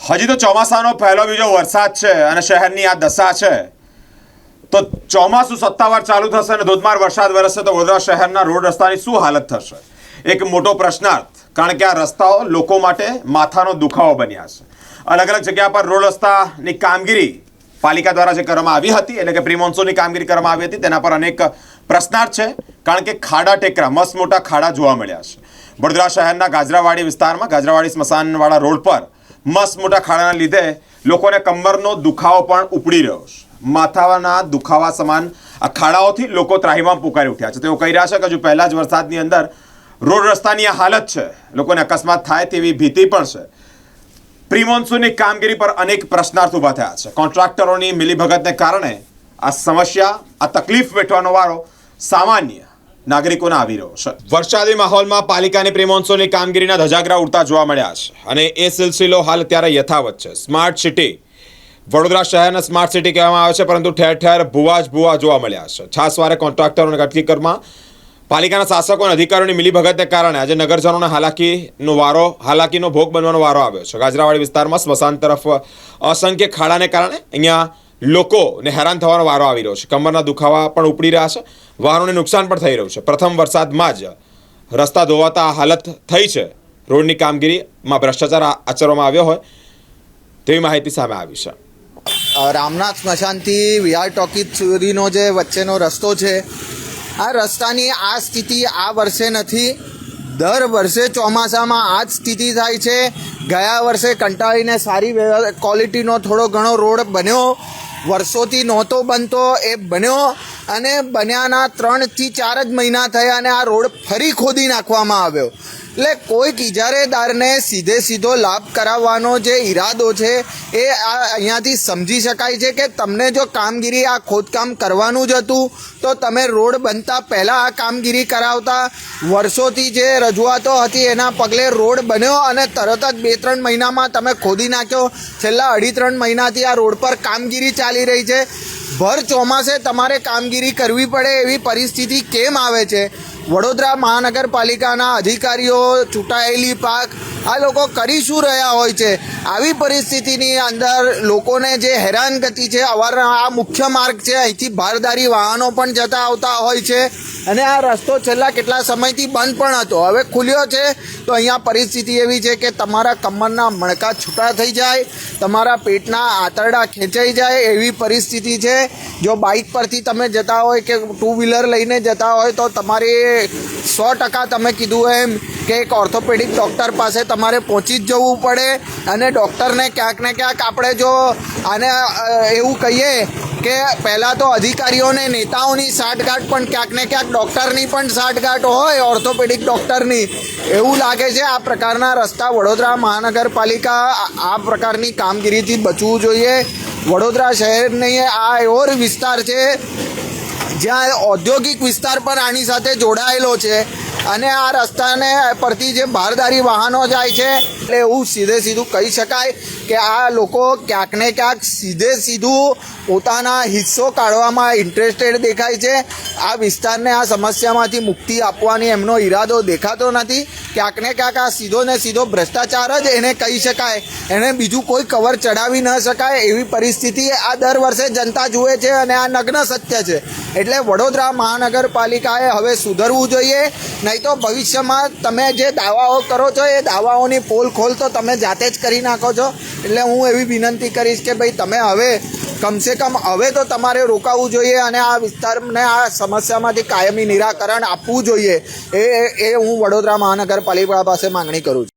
હજી તો ચોમાસાનો પહેલો બીજો વરસાદ છે અને શહેરની આ દશા છે તો ચોમાસું સત્તાવાર ચાલુ થશે અને ધોધમાર વરસાદ વરસશે તો વડોદરા શહેરના રોડ રસ્તાની શું હાલત થશે? એક મોટો પ્રશ્નાર્થ, કારણ કે આ રસ્તાઓ લોકો માટે માથાનો દુખાવો બન્યા છે. અલગ અલગ જગ્યા પર રોડ રસ્તાની કામગીરી પાલિકા દ્વારા જે કરવામાં આવી હતી, એટલે કે પ્રી મોન્સૂનની કામગીરી કરવામાં આવી હતી, તેના પર અનેક પ્રશ્નાર્થ છે. કારણ કે ખાડા ટેકરા, મસ્ત મોટા ખાડા જોવા મળ્યા છે. વડોદરા શહેરના ગાજરાવાડી વિસ્તારમાં ગાજરાવાડી સ્મશાનવાળા રોડ પર મસ્ત મોટા ખાડાના લીધે લોકોને કમરનો દુખાવો પણ ઉપડી રહ્યો છે. માથાના દુખાવા સમાન આ ખાડાઓથી લોકો ત્રાહિમામ પુકારી ઉઠ્યા છે. તેઓ કહી રહ્યા છે કે હજુ પહેલા જ વરસાદની અંદર રોડ રસ્તાની આ હાલત છે, લોકોને અકસ્માત થાય તેવી ભીતિ પણ છે. પ્રી મોન્સૂનની કામગીરી પર અનેક પ્રશ્નાર્થ ઊભા થયા છે. કોન્ટ્રાક્ટરોની મિલીભગતને કારણે આ સમસ્યા, આ તકલીફ વેઠવાનો વારો સામાન્ય નાગરિકોને આવી રહ્યો છે. વરસાદી માહોલમાં પાલિકાની પ્રી મોન્સૂનની કામગીરીના ધજાગરા ઉડતા જોવા મળ્યા છે અને એ સિલસિલો હાલ અત્યારે યથાવત છે. સ્માર્ટ સિટી, વડોદરા શહેરને સ્માર્ટ સિટી કહેવામાં આવે છે, પરંતુ ઠેર ઠેર ભૂવા જ ભૂવા જોવા મળ્યા છે. છાસવારે કોન્ટ્રાક્ટરો અને કટકીકરમાં પાલિકાના શાસકો અને અધિકારીઓની મિલીભગતને કારણે આજે નગરજનોને હાલાકીનો ભોગ બનવાનો વારો આવ્યો છે. ગાજરાવાડી વિસ્તારમાં સ્મશાન તરફ અસંખ્ય ખાડાને કારણે અહીંયા લોકોને હેરાન થવાનો વારો આવી રહ્યો છે. કમરના દુખાવા પણ ઉપડી રહ્યા છે, વાહનોને નુકસાન પણ થઈ રહ્યું છે. પ્રથમ વરસાદમાં જ રસ્તા ધોવાતા હાલત થઈ છે. રોડની કામગીરીમાં ભ્રષ્ટાચાર આચરવામાં આવ્યો હોય તેવી માહિતી સામે આવી છે. રામનાથ સ્મશાનથી વીઆર ટોકીઝ સુધીનો જે વચ્ચેનો રસ્તો છે, આ રસ્તાની આ સ્થિતિ આ વર્ષે નથી, દર વર્ષે ચોમાસામાં આ જ સ્થિતિ થાય છે. ગયા વર્ષે કંટાળીને સારી ક્વોલિટીનો થોડો ઘણો રોડ બન્યો, વર્ષોથી નહોતો બનતો, એ બન્યો અને બન્યાના 3 થી 4 જ મહિના થયા અને આ રોડ ફરી ખોદી નાખવામાં આવ્યો. એટલે કોઈક ઇજારેદારને સીધો લાભ કરાવવાનો જે ઈરાદો છે એ અહીંયાથી સમજી શકાય છે કે તમને જો કામગીરી આ ખોદકામ કરવાનું જ હતું તો તમે રોડ બનતા પહેલાં આ કામગીરી કરાવતા. વર્ષોથી જે રજૂઆતો હતી એના પગલે રોડ બન્યો અને તરત જ 2-3 મહિનામાં તમે ખોદી નાખ્યો. છેલ્લા 2.5-3 મહિનાથી આ રોડ પર કામગીરી ચાલી રહી છે. ભર ચોમાસે તમારે કામગીરી કરવી પડે એવી પરિસ્થિતિ કેમ આવે છે? વડોદરા મહાનગરપાલિકાના અધિકારીઓ, ચૂંટાયેલી પાક, આ લોકો કરી શું રહ્યા હોય છે? આવી પરિસ્થિતિની અંદર લોકોને જે હેરાનગતિ છે, આ મુખ્ય માર્ગ છે, અહીંથી ભારદારી વાહનો પણ જતા આવતા હોય છે અને આ રસ્તો છેલ્લા કેટલા સમયથી બંધ પણ હતો, હવે ખુલ્યો છે. તો અહીંયા પરિસ્થિતિ એવી છે કે તમારા કમરના મણકા છૂટા થઈ જાય, તમારા પેટના આંતરડા ખેંચાઈ જાય એવી પરિસ્થિતિ છે. જો બાઇક પરથી તમે જતા હોય કે 2 વ્હીલર લઈને જતા હોય તો તમારે 100% તમે કીધું એમ કે એક ઓર્થોપેડિક ડૉક્ટર પાસે તમારે પહોંચી જ જવું પડે અને ડૉક્ટરને ક્યાંક ને ક્યાંક આપણે જો આને એવું કહીએ કે પહેલાં તો અધિકારીઓને, નેતાઓની સાંઠગાંઠ પણ ક્યાંક ને ક્યાંક ડૉક્ટરની પણ સાંઠગાંઠ હોય, ઓર્થોપેડિક ડૉક્ટરની. એવું લાગે છે આ પ્રકારના રસ્તા વડોદરા મહાનગરપાલિકા આ પ્રકારની કામગીરીથી બચવું જોઈએ. વડોદરા શહેરની આ એવો વિસ્તાર છે જ્યાં ઔદ્યોગિક વિસ્તાર પણ આની સાથે જોડાયેલો છે અને આ રસ્તાને પરથી જે ભારદારી વાહનો જાય છે એટલે એવું સીધું કહી શકાય કે આ લોકો ક્યાંક ને ક્યાંક સીધું પોતાના હિસ્સો કાઢવામાં ઇન્ટરેસ્ટેડ દેખાય છે. આ વિસ્તારને આ સમસ્યામાંથી મુક્તિ આપવાની એમનો ઈરાદો દેખાતો નથી. ક્યાંક ને ક્યાંક આ સીધો ભ્રષ્ટાચાર જ એને કહી શકાય, એને બીજું કોઈ કવર ચડાવી ન શકાય એવી પરિસ્થિતિ આ દર વર્ષે જનતા જુએ છે અને આ નગ્ન સત્ય છે. એટલે વડોદરા મહાનગરપાલિકાએ હવે સુધરવું જોઈએ, નહીં તો ભવિષ્યમાં તમે જે દાવાઓ કરો છો એ દાવાઓની પોલ ખોલ તો તમે જાતે જ કરી નાખો છો. એટલે હું એવી વિનંતી કરીશ કે ભાઈ તમે હવે કમસે કમ હવે તો તમારે રોકાવું જોઈએ અને આ વિસ્તારને આ સમસ્યામાંથી કાયમી નિરાકરણ આપવું જોઈએ. એ હું વડોદરા મહાનગરપાલિકા પાસે માંગણી કરું છું.